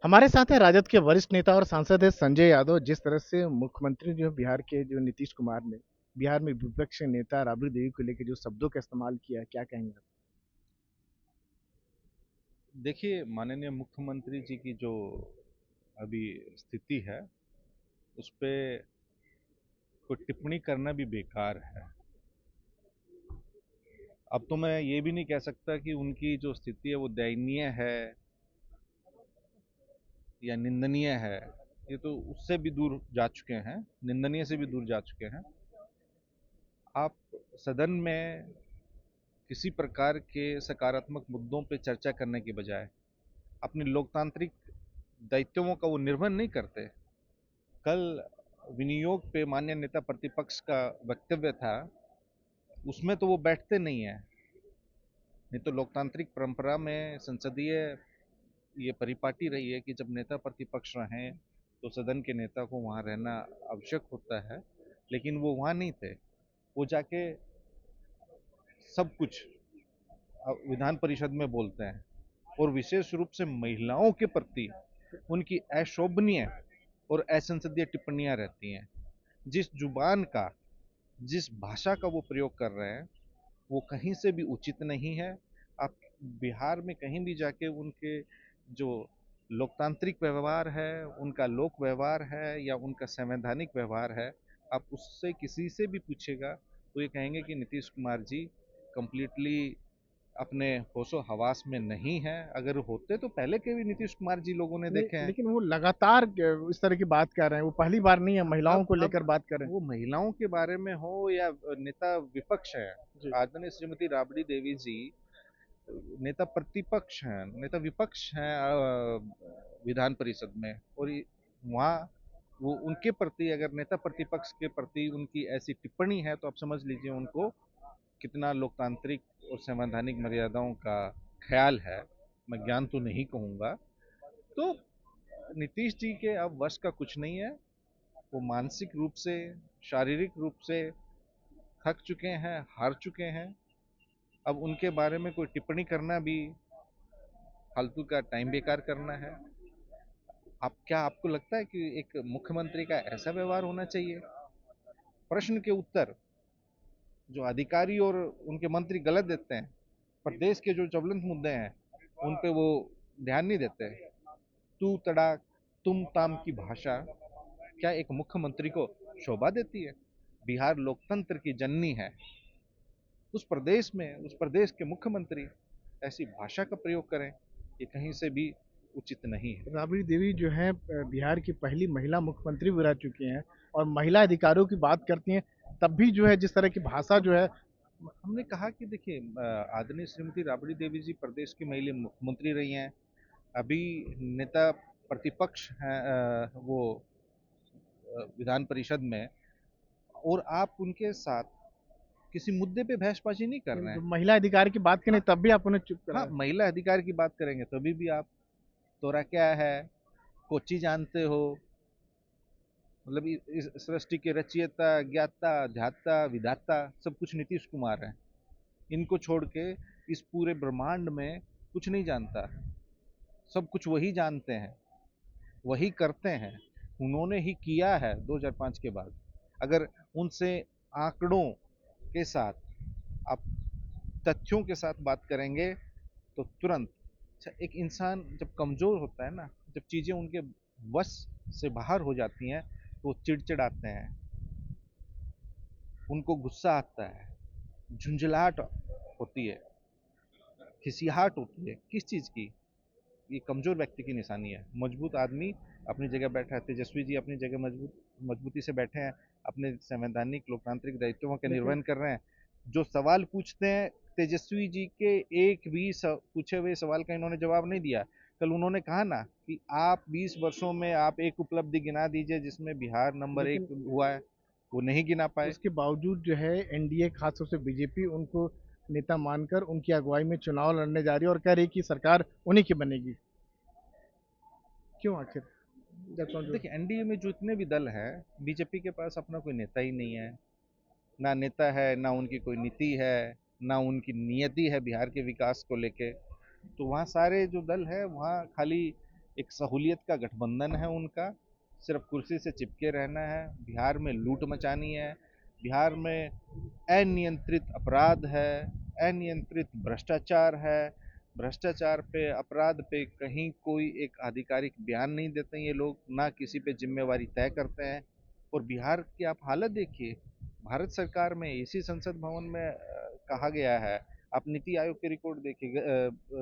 हमारे साथ हैं राजद के वरिष्ठ नेता और सांसद है संजय यादव। जिस तरह से मुख्यमंत्री जो है बिहार के जो नीतीश कुमार ने बिहार में विपक्ष के नेता राबड़ी देवी को लेकर जो शब्दों का इस्तेमाल किया है, क्या कहेंगे आप? देखिए, माननीय मुख्यमंत्री जी की जो अभी स्थिति है, उस पे कोई टिप्पणी करना भी बेकार है। अब तो मैं ये भी नहीं कह सकता कि उनकी जो स्थिति है वो दयनीय है या निंदनीय है। ये तो उससे भी दूर जा चुके हैं, निंदनीय से भी दूर जा चुके हैं। आप सदन में किसी प्रकार के सकारात्मक मुद्दों पे चर्चा करने के बजाय अपने लोकतांत्रिक दायित्वों का वो निर्वहन नहीं करते। कल विनियोग पे माननीय नेता प्रतिपक्ष का वक्तव्य था, उसमें तो वो बैठते नहीं है। नहीं तो लोकतांत्रिक परंपरा में संसदीय ये परिपाटी रही है कि जब नेता प्रतिपक्ष रहें तो सदन के नेता को वहां रहना आवश्यक होता है। लेकिन वो वहां नहीं थे। वो जाके सब कुछ विधान परिषद में बोलते हैं, और विशेष रूप से महिलाओं के प्रति उनकी अशोभनीय और असंसदीय टिप्पणियां रहती हैं। जिस जुबान का, जिस भाषा का वो प्रयोग कर रहे हैं, वो कहीं से भी उचित नहीं है। आप बिहार में कहीं भी जाके उनके जो लोकतांत्रिक व्यवहार है, उनका लोक व्यवहार है या उनका संवैधानिक व्यवहार है, आप उससे किसी से भी पूछेगा तो ये कहेंगे कि नीतीश कुमार जी कंप्लीटली अपने होशो हवास में नहीं है। अगर होते तो पहले के भी नीतीश कुमार जी लोगों ने नहीं, देखे हैं। लेकिन वो लगातार इस तरह की बात कर रहे हैं। वो पहली बार नहीं है, महिलाओं को अब लेकर बात कर रहे वो महिलाओं के बारे में हो या नेता विपक्ष है, हैं जी। आदरणीय श्रीमती राबड़ी देवी जी नेता प्रतिपक्ष हैं, नेता विपक्ष हैं विधान परिषद में। और वहाँ वो उनके प्रति, अगर नेता प्रतिपक्ष के प्रति उनकी ऐसी टिप्पणी है तो आप समझ लीजिए उनको कितना लोकतांत्रिक और संवैधानिक मर्यादाओं का ख्याल है। मैं ज्ञान तो नहीं कहूँगा। तो नीतीश जी के अब वश का कुछ नहीं है। वो मानसिक रूप से, शारीरिक रूप से थक चुके हैं, हार चुके हैं। अब उनके बारे में कोई टिप्पणी करना भी फालतू का टाइम बेकार करना है। आप क्या, आपको लगता है कि एक मुख्यमंत्री का ऐसा व्यवहार होना चाहिए? प्रश्न के उत्तर जो अधिकारी और उनके मंत्री गलत देते हैं, प्रदेश के जो ज्वलंत मुद्दे हैं उन पे वो ध्यान नहीं देते। तू तड़ाक, तुम ताम की भाषा क्या एक मुख्यमंत्री को शोभा देती है? बिहार लोकतंत्र की जननी है। उस प्रदेश में, उस प्रदेश के मुख्यमंत्री ऐसी भाषा का प्रयोग करें, ये कहीं से भी उचित नहीं है। राबड़ी देवी जो है बिहार की पहली महिला मुख्यमंत्री भी रह चुकी हैं और महिला अधिकारों की बात करती हैं। तब भी जो है जिस तरह की भाषा जो है। हमने कहा कि देखिए, आदरणीय श्रीमती राबड़ी देवी जी प्रदेश की महिला मुख्यमंत्री रही हैं। अभी नेता प्रतिपक्ष हैं वो विधान परिषद में, और आप उनके साथ किसी मुद्दे पे बहसबाजी नहीं कर रहे जो हैं। महिला अधिकार की बात करें हाँ, तब भी आप उन्हें चुप हाँ, कराए। महिला अधिकार की बात करेंगे तभी भी आप तोरा क्या है, कोची जानते हो, मतलब इस सृष्टि के रचयिता, ज्ञाता, ध्याता, विधाता सब कुछ नीतीश कुमार है। इनको छोड़ के इस पूरे ब्रह्मांड में कुछ नहीं जानता। सब कुछ वही जानते हैं, वही करते हैं। उन्होंने ही किया है 2005 के बाद। अगर उनसे आंकड़ों के साथ, आप तथ्यों के साथ बात करेंगे तो तुरंत। अच्छा, एक इंसान जब कमजोर होता है ना, जब चीजें उनके वश से बाहर हो जाती हैं तो वो चिड़चिड़ाते हैं, उनको गुस्सा आता है, झुंझलाहट होती है, खिसियाहट होती है। किस चीज की? ये कमजोर व्यक्ति की निशानी है। मजबूत आदमी अपनी जगह बैठा है। तेजस्वी जी अपनी जगह मजबूती से बैठे हैं, अपने संवैधानिक लोकतांत्रिक दायित्वों का लेकिन निर्वहन कर रहे हैं। जो सवाल पूछते हैं, तेजस्वी जी के एक भी पूछे हुए सवाल का इन्होंने जवाब नहीं दिया। कल उन्होंने कहा ना कि आप 20 वर्षों में आप एक उपलब्धि गिना दीजिए जिसमें बिहार नंबर एक लेकिन हुआ है। वो नहीं गिना पाए। उसके बावजूद जो है एनडीए खासतौर से बीजेपी उनको नेता मानकर उनकी अगुवाई में चुनाव लड़ने जा रही है और कह रही है कि सरकार उन्हीं की बनेगी। क्यों आखिर? जो देखिए, एनडीए में जो इतने भी दल हैं, बीजेपी के पास अपना कोई नेता ही नहीं है। ना नेता है, ना उनकी कोई नीति है, ना उनकी नियति है बिहार के विकास को लेके। तो वहाँ सारे जो दल है वहाँ खाली एक सहूलियत का गठबंधन है उनका, सिर्फ कुर्सी से चिपके रहना है। बिहार में लूट मचानी है, बिहार में अनियंत्रित अपराध है, अनियंत्रित भ्रष्टाचार है। भ्रष्टाचार पे, अपराध पे कहीं कोई एक आधिकारिक बयान नहीं देते ये लोग, ना किसी पे जिम्मेवारी तय करते हैं। और बिहार की आप हालत देखिए, भारत सरकार में इसी संसद भवन में कहा गया है, आप नीति आयोग की रिपोर्ट देखिए,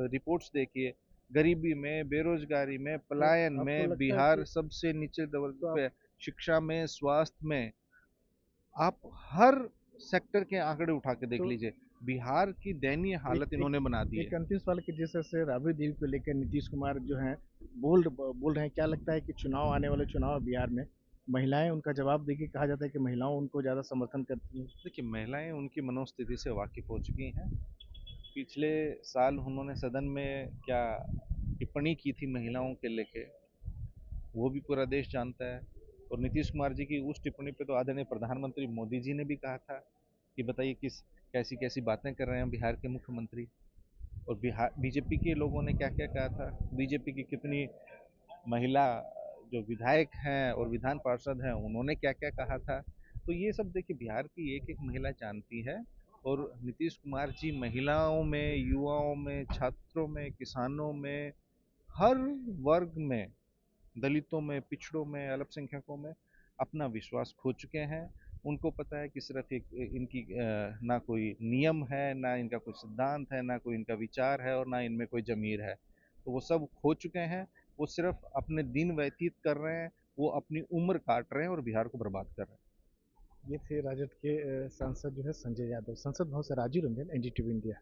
रिपोर्ट्स देखिए, गरीबी में, बेरोजगारी में, तो पलायन आपको में लगता है बिहार कि सबसे नीचे दर्जे तो आप पे, शिक्षा में, स्वास्थ्य में, आप हर सेक्टर के आंकड़े उठा के देख तो लीजिए। बिहार की दयनीय एक हालत एक इन्होंने बना दी एक है। अंतिम सवाल कि जिस तरह से राबड़ी देवी को लेकर नीतीश कुमार जो हैं बोल रहे हैं, क्या लगता है कि चुनाव आने वाले चुनाव बिहार में महिलाएं उनका जवाब देगी? कहा जाता है कि महिलाओं उनको ज़्यादा समर्थन करती हैं। देखिए, महिलाएं उनकी मनोस्थिति से वाकिफ हो चुकी हैं। पिछले साल उन्होंने सदन में क्या टिप्पणी की थी महिलाओं के लेके, वो भी पूरा देश जानता है। और नीतीश कुमार जी की उस टिप्पणी पे तो आदरणीय प्रधानमंत्री मोदी जी ने भी कहा था कि बताइए किस कैसी कैसी बातें कर रहे हैं बिहार के मुख्यमंत्री। और बिहार बीजेपी के लोगों ने क्या क्या कहा था, बीजेपी की कितनी महिला जो विधायक हैं और विधान पार्षद हैं उन्होंने क्या क्या कहा था। तो ये सब देखिए बिहार की एक एक महिला जानती है। और नीतीश कुमार जी महिलाओं में, युवाओं में, छात्रों में, किसानों में, हर वर्ग में, दलितों में, पिछड़ों में, अल्पसंख्यकों में अपना विश्वास खो चुके हैं। उनको पता है कि सिर्फ एक इनकी ना कोई नियम है, ना इनका कोई सिद्धांत है, ना कोई इनका विचार है, और ना इनमें कोई जमीर है। तो वो सब खो चुके हैं। वो सिर्फ अपने दिन व्यतीत कर रहे हैं, वो अपनी उम्र काट रहे हैं और बिहार को बर्बाद कर रहे हैं। ये थे राजद के सांसद जो है संजय यादव। संसद भवन से राजीव रंजन, एनडीटीवी इंडिया।